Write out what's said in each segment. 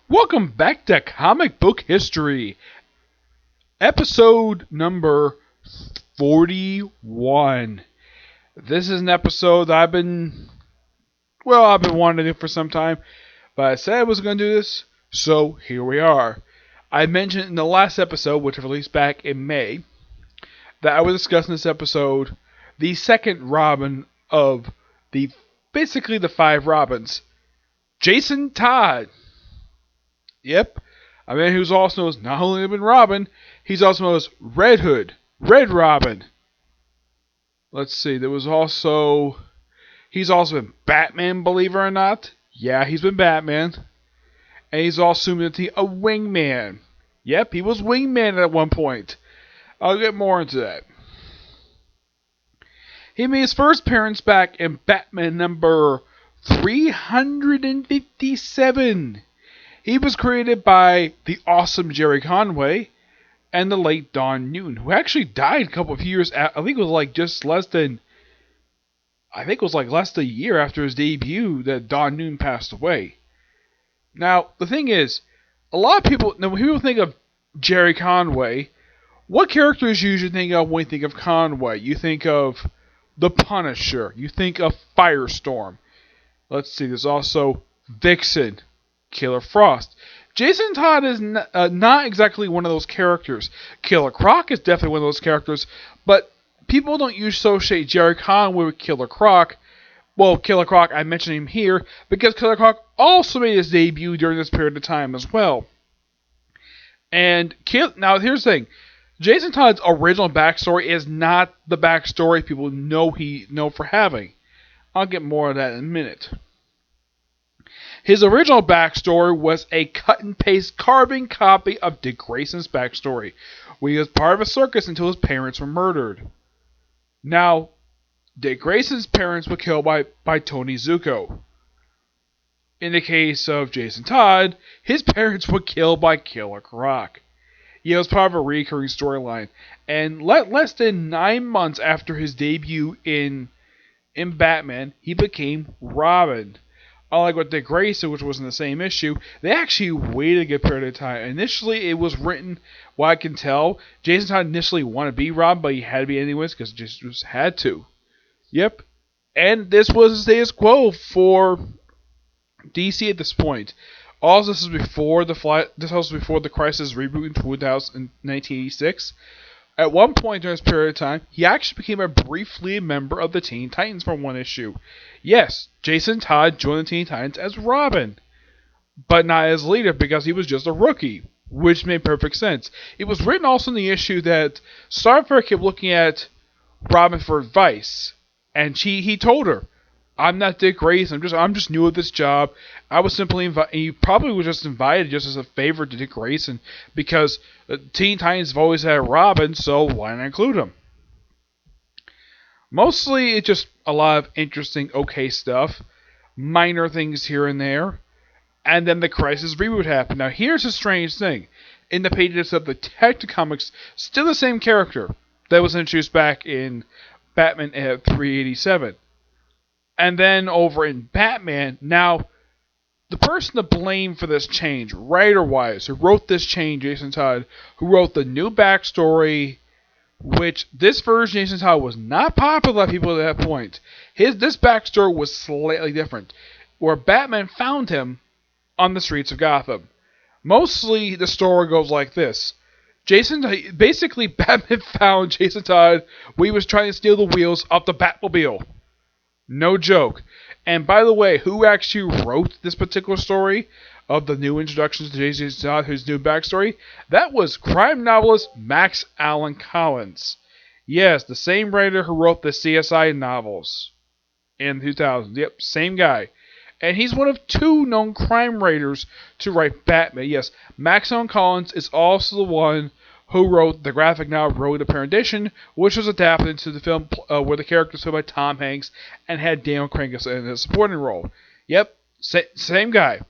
Welcome back to Comic Book History, episode number 41. This is an episode that I've been wanting to do for some time, but I said I was going to do this, so here we are. I mentioned in the last episode, which was released back in May, that I was discussing this episode, the second Robin of basically the five Robins, Jason Todd. Yep, a man who's also known as not only been Robin, he's also known as Red Hood, Red Robin. Let's see, he's also been Batman, believe it or not. Yeah, he's been Batman. And he's also been a Wingman. Yep, he was Wingman at one point. I'll get more into that. He made his first appearance back in Batman number 357. He was created by the awesome Jerry Conway and the late Don Newton, who actually died a couple of years. I think it was less than a year after his debut that Don Newton passed away. Now the thing is, a lot of people, when people think of Jerry Conway, what characters you usually think of when you think of Conway? You think of the Punisher. You think of Firestorm. Let's see. There's also Vixen. Killer Frost. Jason Todd is not exactly one of those characters. Killer Croc is definitely one of those characters, but people don't usually associate Jerry Conway with Killer Croc. Well, Killer Croc, I mentioned him here because Killer Croc also made his debut during this period of time as well. And now here's the thing. Jason Todd's original backstory is not the backstory people know for having. I'll get more of that in a minute. His original backstory was a cut-and-paste carbon copy of Dick Grayson's backstory, where he was part of a circus until his parents were murdered. Now, Dick Grayson's parents were killed by Tony Zuko. In the case of Jason Todd, his parents were killed by Killer Croc. He was part of a recurring storyline, and less than 9 months after his debut in Batman, he became Robin. Unlike with Dick Grayson, which was in the same issue, they actually waited a good period of time. Initially, it was written, what I can tell, Jason Todd initially wanted to be Robin, but he had to be anyways, because he just had to. Yep. And this was the status quo for DC at this point. Also, this was before the Crisis reboot in 1986. At one point during this period of time, he actually became briefly a member of the Teen Titans for one issue. Yes, Jason Todd joined the Teen Titans as Robin, but not as leader because he was just a rookie, which made perfect sense. It was written also in the issue that Starfire kept looking at Robin for advice, and he told her, "I'm not Dick Grayson. I'm just new at this job. I was simply invited. He probably was just invited just as a favor to Dick Grayson because Teen Titans have always had Robin, so why not include him?" Mostly, it's just a lot of interesting, okay stuff, minor things here and there, and then the Crisis reboot happened. Now, here's the strange thing: in the pages of the Detective Comics, still the same character that was introduced back in Batman at 387. And then over in Batman, now, the person to blame for this change, writer-wise, who wrote this change, Jason Todd, who wrote the new backstory, which this version of Jason Todd was not popular by people at that point. This backstory was slightly different, where Batman found him on the streets of Gotham. Mostly, the story goes like this. Batman found Jason Todd when he was trying to steal the wheels off the Batmobile. No joke. And by the way, who actually wrote this particular story of the new introductions to Jason Todd, his new backstory? That was crime novelist Max Allan Collins. Yes, the same writer who wrote the CSI novels in 2000. Yep, same guy. And he's one of two known crime writers to write Batman. Yes, Max Allan Collins is also the one who wrote the graphic novel Road to Perdition, which was adapted into the film where the character was played by Tom Hanks and had Daniel Craig in a supporting role. Yep, same guy.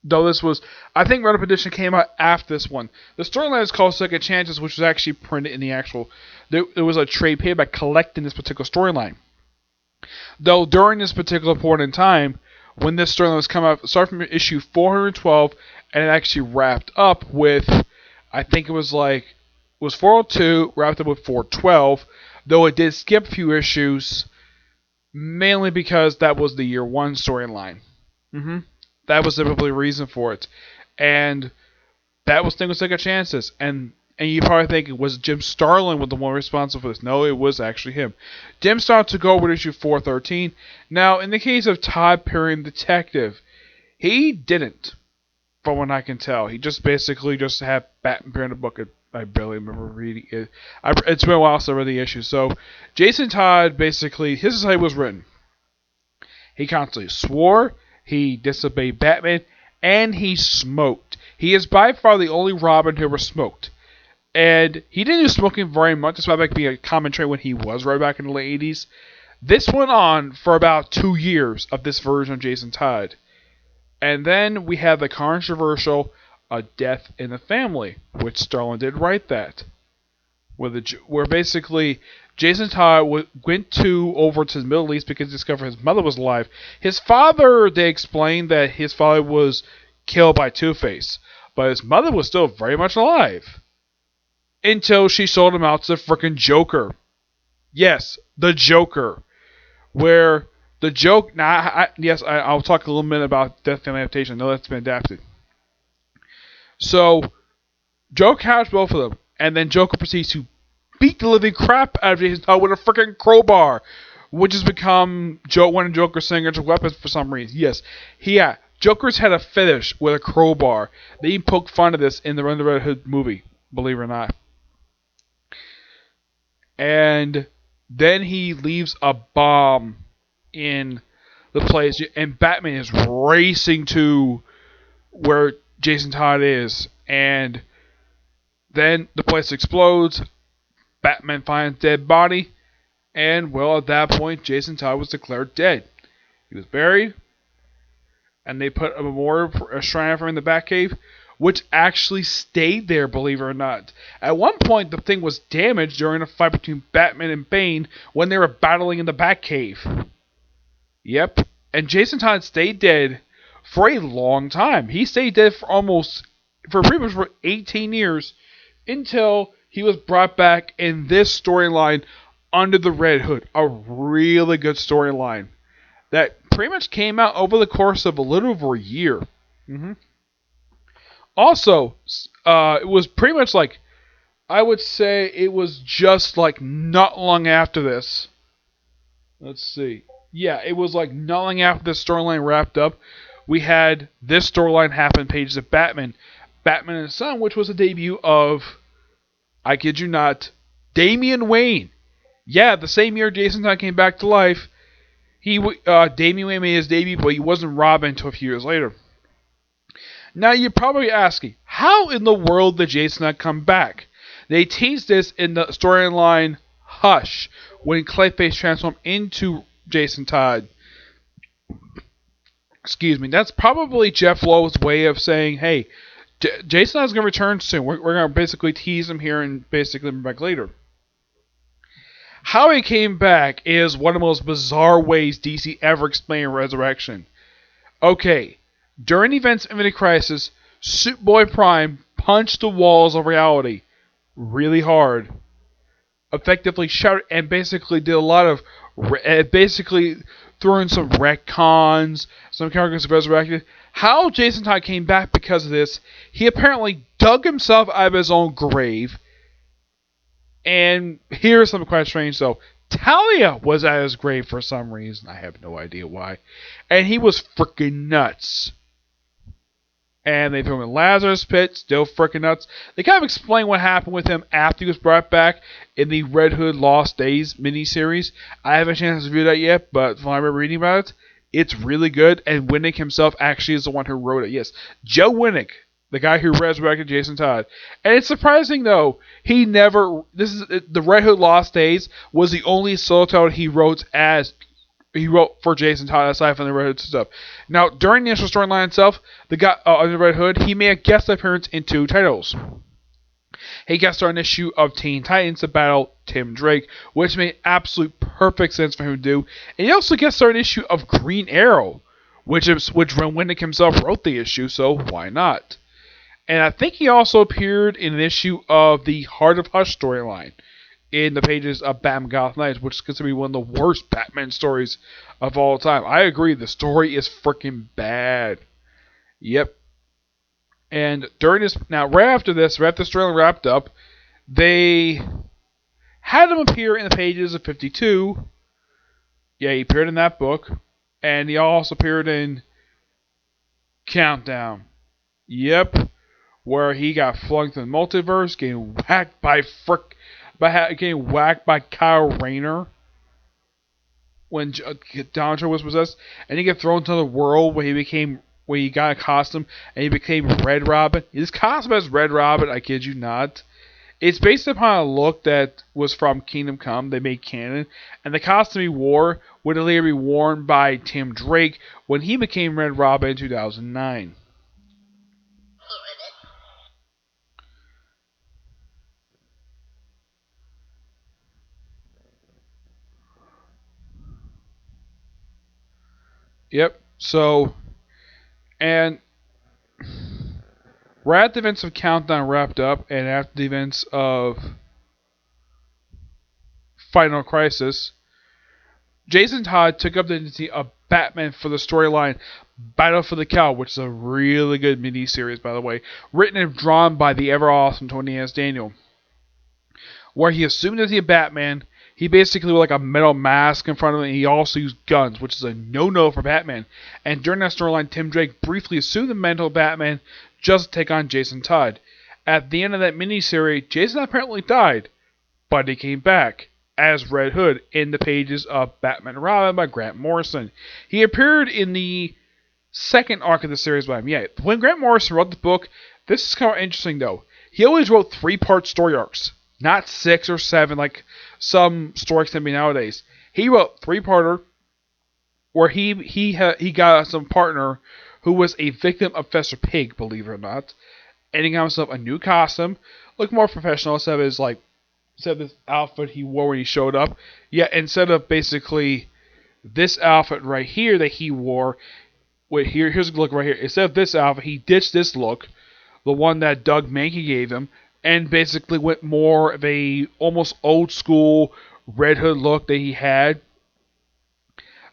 Though this was, I think Road to Perdition came out after this one. The storyline is called Second Chances, which was actually printed in the actual, there was a trade paperback collecting this particular storyline. Though during this particular point in time, when this storyline was coming out. It started from issue 412, and it actually wrapped up with, I think it was 402, wrapped up with 412, though it did skip a few issues, mainly because that was the year one storyline. That was the reason for it. And that was Thing was Taking Chances. And you probably think it was Jim Starlin was the one responsible for this. No, it was actually him. Jim Starlin took over issue 413. Now, in the case of Todd Perry, Detective, he didn't, from what I can tell. He just basically just had Batman appear in the book. I barely remember reading it. It's been a while since I read the issue. So, Jason Todd, basically, this is how he was written. He constantly swore, he disobeyed Batman, and he smoked. He is by far the only Robin who ever smoked. And he didn't do smoking very much, despite that being a common trait when he was right back in the late 80s. This went on for about 2 years of this version of Jason Todd. And then we have the controversial A Death in the Family, which Starlin did write that. Where basically Jason Todd went over to the Middle East because he discovered his mother was alive. His father, they explained that his father was killed by Two-Face, but his mother was still very much alive. Until she sold him out to the frickin' Joker. Yes, the Joker. Where the joke... I'll talk a little bit about Death Family adaptation. I know that's been adapted. So, Joker captures both of them, and then Joker proceeds to beat the living crap out of Jason Todd with a frickin' crowbar, which has become one of Joker's signature weapons for some reason. Yes, Joker's had a fetish with a crowbar. They even poked fun of this in the Red Hood movie, believe it or not. And then he leaves a bomb in the place, and Batman is racing to where Jason Todd is, and then the place explodes. Batman finds dead body, and well, at that point, Jason Todd was declared dead. He was buried, and they put a memorial, a shrine for him in the Batcave, which actually stayed there, believe it or not. At one point, the thing was damaged during a fight between Batman and Bane when they were battling in the Batcave. Yep, and Jason Todd stayed dead for a long time. He stayed dead for pretty much for 18 years until he was brought back in this storyline under the Red Hood. A really good storyline that pretty much came out over the course of a little over a year. Also, it was pretty much I would say it was just not long after this. Let's see. Yeah, it was not long after this storyline wrapped up. We had this storyline happen, Pages of Batman. Batman and His Son, which was a debut of, I kid you not, Damian Wayne. Yeah, the same year Jason Todd came back to life, Damian Wayne made his debut, but he wasn't Robin until a few years later. Now you're probably asking, how in the world did Jason Todd come back? They teased this in the storyline Hush, when Clayface transformed into Jason Todd. Excuse me. That's probably Jeff Lowe's way of saying, hey, Jason Todd's going to return soon. We're going to basically tease him here and basically bring him back later. How he came back is one of the most bizarre ways DC ever explained Resurrection. Okay, during events of Infinite Crisis, Superboy Prime punched the walls of reality really hard. Effectively shouted and basically did a lot of... basically threw in some retcons, some characters resurrected. How Jason Todd came back because of this, he apparently dug himself out of his own grave. And here's something quite strange though. Talia was at his grave for some reason. I have no idea why. And he was freaking nuts. And they threw him in Lazarus Pit, still freaking nuts. They kind of explain what happened with him after he was brought back in the Red Hood Lost Days miniseries. I haven't had a chance to review that yet, but from what I remember reading about it, it's really good. And Winnick himself actually is the one who wrote it. Yes, Joe Winnick, the guy who resurrected Jason Todd. And it's surprising though, the Red Hood Lost Days was the only solo title he wrote for Jason Todd aside from the Red Hood stuff. Now, during the initial storyline itself, the guy on the Red Hood, he made a guest appearance in 2 titles. He guest starred an issue of Teen Titans to battle Tim Drake, which made absolute perfect sense for him to do. And he also guest starred an issue of Green Arrow, which Ron Winnick himself wrote the issue, so why not? And I think he also appeared in an issue of the Heart of Hush storyline in the pages of Batman Gotham Knights, which is considered to be one of the worst Batman stories of all time. I agree, the story is freaking bad. Yep. And during this, now right after this, right after the storyline wrapped up, they had him appear in the pages of 52. Yeah, he appeared in that book. And he also appeared in Countdown. Yep. Where he got flung to the multiverse, getting whacked by Kyle Rayner when Donald was possessed, and he got thrown to the world where he got a costume and he became Red Robin. His costume as Red Robin, I kid you not. It's based upon a look that was from Kingdom Come. They made canon, and the costume he wore would later be worn by Tim Drake when he became Red Robin in 2009. Yep. So, and right after the events of Countdown wrapped up, and after the events of Final Crisis, Jason Todd took up the identity of Batman for the storyline Battle for the Cowl, which is a really good miniseries, by the way, written and drawn by the ever awesome Tony S. Daniel, where he assumed that he Batman. He basically wore like a metal mask in front of him, and he also used guns, which is a no-no for Batman. And during that storyline, Tim Drake briefly assumed the mantle of Batman just to take on Jason Todd. At the end of that miniseries, Jason apparently died, but he came back as Red Hood in the pages of Batman and Robin by Grant Morrison. He appeared in the second arc of the series by him. Yeah, when Grant Morrison wrote the book, this is kind of interesting though. He always wrote 3-part story arcs, not 6 or 7 like some stories can be nowadays. He wrote 3-parter where he got some partner who was a victim of Professor Pig, believe it or not, and he got himself a new costume, looked more professional instead of this outfit he wore when he showed up. Yeah, instead of basically this outfit right here that he wore. Wait, here's a look right here. Instead of this outfit, he ditched this look, the one that Doug Mankey gave him, and basically went more of a almost old school Red Hood look that he had.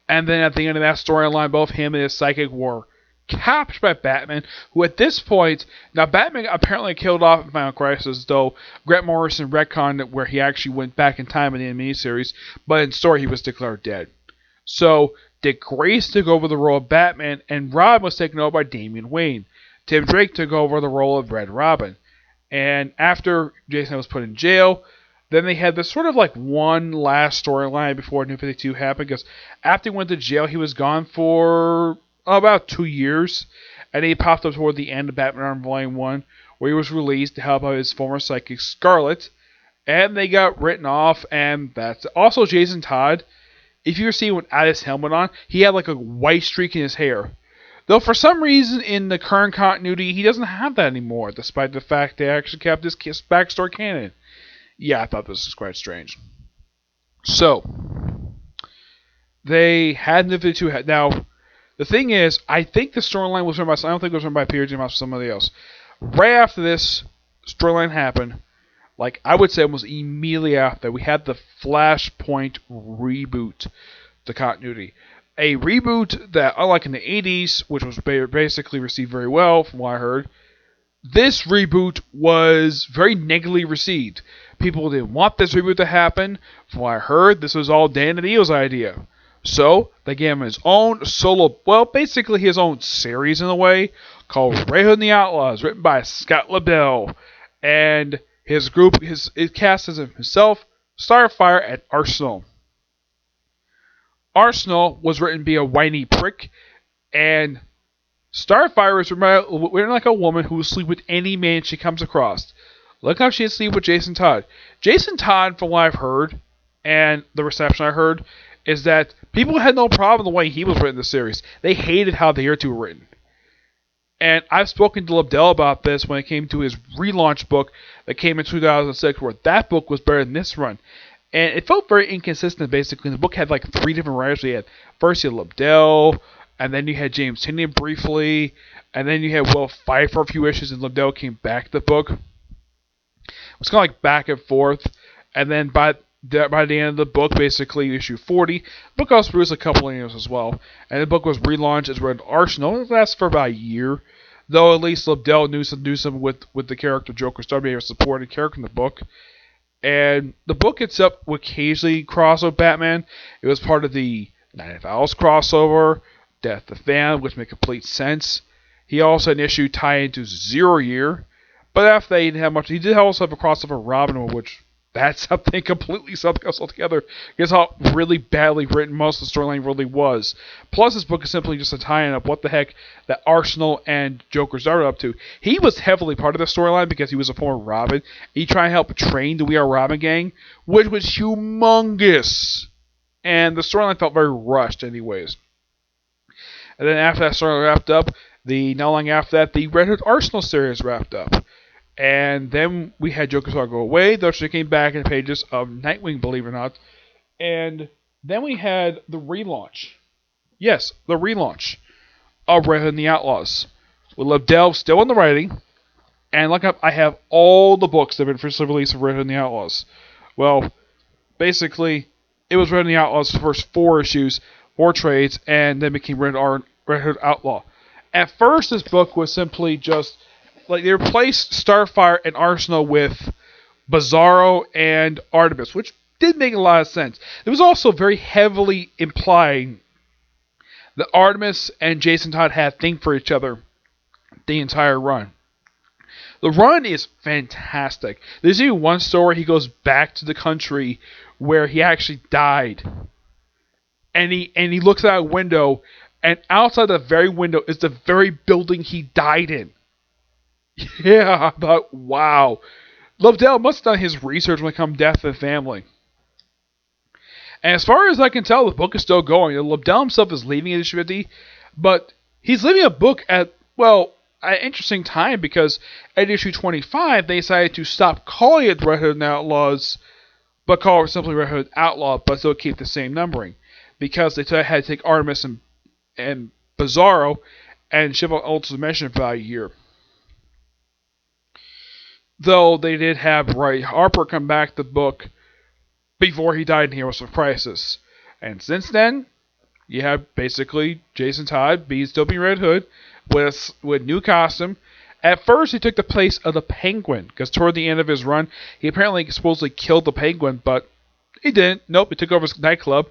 And then at the end of that storyline, both him and his psychic were captured by Batman, who at this point, now Batman apparently killed off in Final Crisis, though Grant Morrison retconned where he actually went back in time in the miniseries, but in story he was declared dead. So Dick Grayson took over the role of Batman, and Robin was taken over by Damian Wayne. Tim Drake took over the role of Red Robin. And after Jason was put in jail, then they had this sort of like one last storyline before New 52 happened, because after he went to jail, he was gone for about 2 years, and he popped up toward the end of Batman Arm Volume 1, where he was released to help out his former psychic Scarlet, and they got written off, and that's also Jason Todd. If you were seeing without his helmet on, he had like a white streak in his hair. Though for some reason in the current continuity, he doesn't have that anymore, despite the fact they actually kept his backstory canon. Yeah, I thought this was quite strange. So, they had the two. Now, the thing is, I think the storyline was written by, I don't think it was written by Peter Jim, by somebody else. Right after this storyline happened, like I would say almost immediately after, we had the Flashpoint reboot, the continuity. A reboot that, unlike in the 80s, which was basically received very well, from what I heard, this reboot was very negatively received. People didn't want this reboot to happen. From what I heard, this was all Dan DiDio's idea. So, they gave him his own solo, well, basically his own series in a way, called Red Hood and the Outlaws, written by Scott Lobdell. And his group, it cast as himself, Starfire, and Arsenal. Arsenal was written to be a whiny prick, and Starfire is written like a woman who will sleep with any man she comes across. Look how she sleep with Jason Todd. Jason Todd, from what I've heard, and the reception I heard, is that people had no problem with the way he was written in the series. They hated how the other two were written. And I've spoken to Lobdell about this when it came to his relaunch book that came in 2006, where that book was better than this run. And it felt very inconsistent, basically. The book had like 3 different writers. First, you had Lobdell, and then you had James Tynion briefly, and then you had Will Fife for a few issues, and Lobdell came back to the book. It was kind of like back and forth, and then by the end of the book, basically issue 40, the book also produced a couple of years as well, and the book was relaunched as Red Arsenal. It lasted for about a year, though at least Lobdell knew something with the character Joker, started being a supporting character in the book. And the book itself would occasionally cross with Batman. It was part of the Night of Owls crossover, Death of Fan, which made complete sense. He also had an issue tied into Zero Year, but after that he didn't have much. He did also have a crossover Robin, which that's something else altogether. Guess how really badly written most of the storyline really was. Plus, this book is simply just a tie-in of what the heck that Arsenal and Joker started up to. He was heavily part of the storyline because he was a former Robin. He tried to help train the We Are Robin gang, which was humongous. And the storyline felt very rushed anyways. And then after that storyline wrapped up, not long after that, the Red Hood Arsenal series wrapped up. And then we had Joker Star go away, though she came back in the pages of Nightwing, believe it or not. And then we had the relaunch. Yes, the relaunch of Red Hood and the Outlaws. With Lobdell still in the writing. And look up, I have all the books that have been officially released of Red Hood and the Outlaws. Well, basically, it was Red Hood and the Outlaws' first 4 issues, 4 trades, and then became Red Hood Outlaw. At first, this book was simply just like they replaced Starfire and Arsenal with Bizarro and Artemis, which did make a lot of sense. It was also very heavily implying that Artemis and Jason Todd had a thing for each other the entire run. The run is fantastic. There's even one story he goes back to the country where he actually died. And he looks out a window, and outside the very window is the very building he died in. Yeah, I thought, wow. Lobdell must have done his research when it comes to Death of the Family. And as far as I can tell, the book is still going. Lobdell himself is leaving at issue 50, but he's leaving a book at an interesting time, because at issue 25, they decided to stop calling it Red Hood and Outlaws, but call it simply Red Hood Outlaw, but still keep the same numbering. Because they had to take Artemis and Bizarro and ship on Ultimate Dimension for about a year. Though they did have Ray Harper come back to the book before he died in Heroes of Crisis. And since then, you have basically Jason Todd still being Red Hood with new costume. At first, he took the place of the Penguin, because toward the end of his run, he apparently supposedly killed the Penguin, but he didn't. Nope, he took over his nightclub.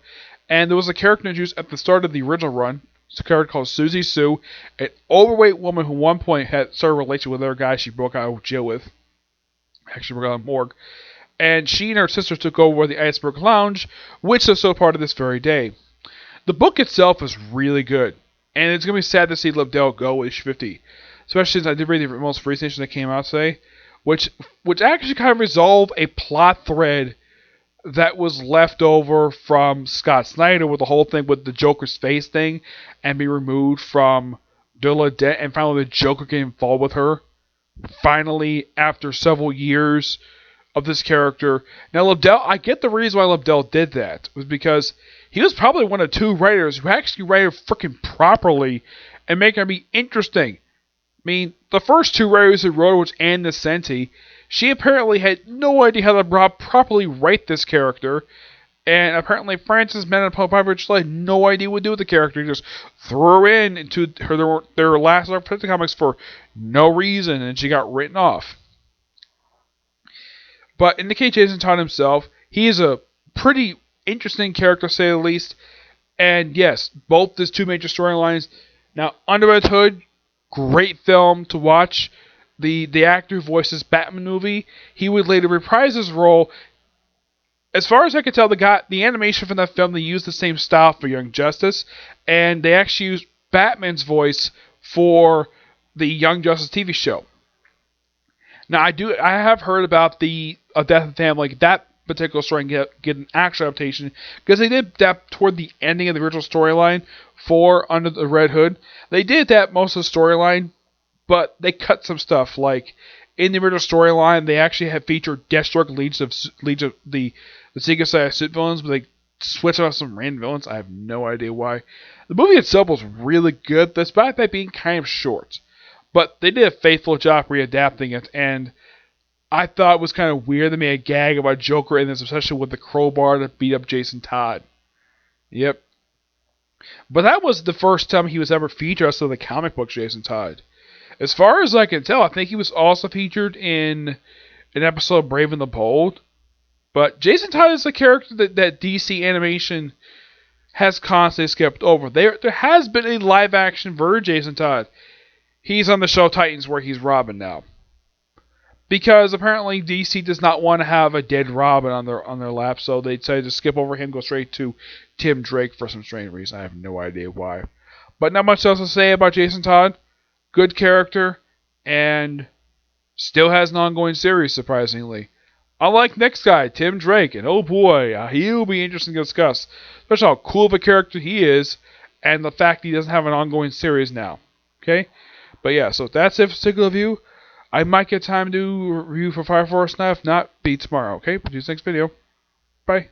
And there was a character introduced at the start of the original run. It's a character called Susie Sue, an overweight woman who at one point had started a relationship with another guy she broke out of jail with. Actually, broke out of morgue. And she and her sister took over the Iceberg Lounge, which is still part of this very day. The book itself is really good. And it's going to be sad to see Lobdell go with issue 50. Especially since I did read the most recent issue that came out today. Which actually kind of resolved a plot thread that was left over from Scott Snyder with the whole thing with the Joker's face thing and be removed from Dula Dent, and finally the Joker getting involved with her. Finally, after several years of this character. Now, Lobdell, I get the reason why Lobdell did that. Was because he was probably one of 2 writers who actually write it freaking properly and make it be interesting. I mean, the first 2 writers who wrote it was Ann Nesenti. She apparently had no idea how to properly write this character. And apparently Francis Manapul had no idea what to do with the character. He just threw her into their last Architecture comics for no reason, and she got written off. But in the case of Jason Todd himself, he is a pretty interesting character, to say the least. And yes, both his 2 major storylines. Now, Under Red Hood, great film to watch. The actor who voices Batman movie, he would later reprise his role. As far as I can tell, the animation from that film, they used the same style for Young Justice, and they actually used Batman's voice for the Young Justice TV show. Now, I have heard about the Death of the Family, that particular story, and get an actual adaptation, because they did that toward the ending of the original storyline for Under the Red Hood. They did that most of the storyline, but they cut some stuff. Like in the original storyline, they actually had featured Deathstroke, leads of the Secret Side suit villains, but they switch out some random villains. I have no idea why. The movie itself was really good, despite that being kind of short. But they did a faithful job readapting it, and I thought it was kind of weird they made a gag about Joker in this, especially with the crowbar to beat up Jason Todd. Yep. But that was the first time he was ever featured outside of the comic book Jason Todd. As far as I can tell, I think he was also featured in an episode of Brave and the Bold. But Jason Todd is a character that DC Animation has constantly skipped over. There has been a live-action version of Jason Todd. He's on the show Titans where he's Robin now. Because apparently DC does not want to have a dead Robin on their lap, so they decided to skip over him, go straight to Tim Drake for some strange reason. I have no idea why. But not much else to say about Jason Todd. Good character, and still has an ongoing series, surprisingly. Unlike next guy, Tim Drake, and oh boy, he'll be interesting to discuss. Especially how cool of a character he is, and the fact he doesn't have an ongoing series now. Okay? But yeah, so that's it for this particular review. I might get time to review for Fire Force now. If not, be tomorrow. Okay? See you next video. Bye.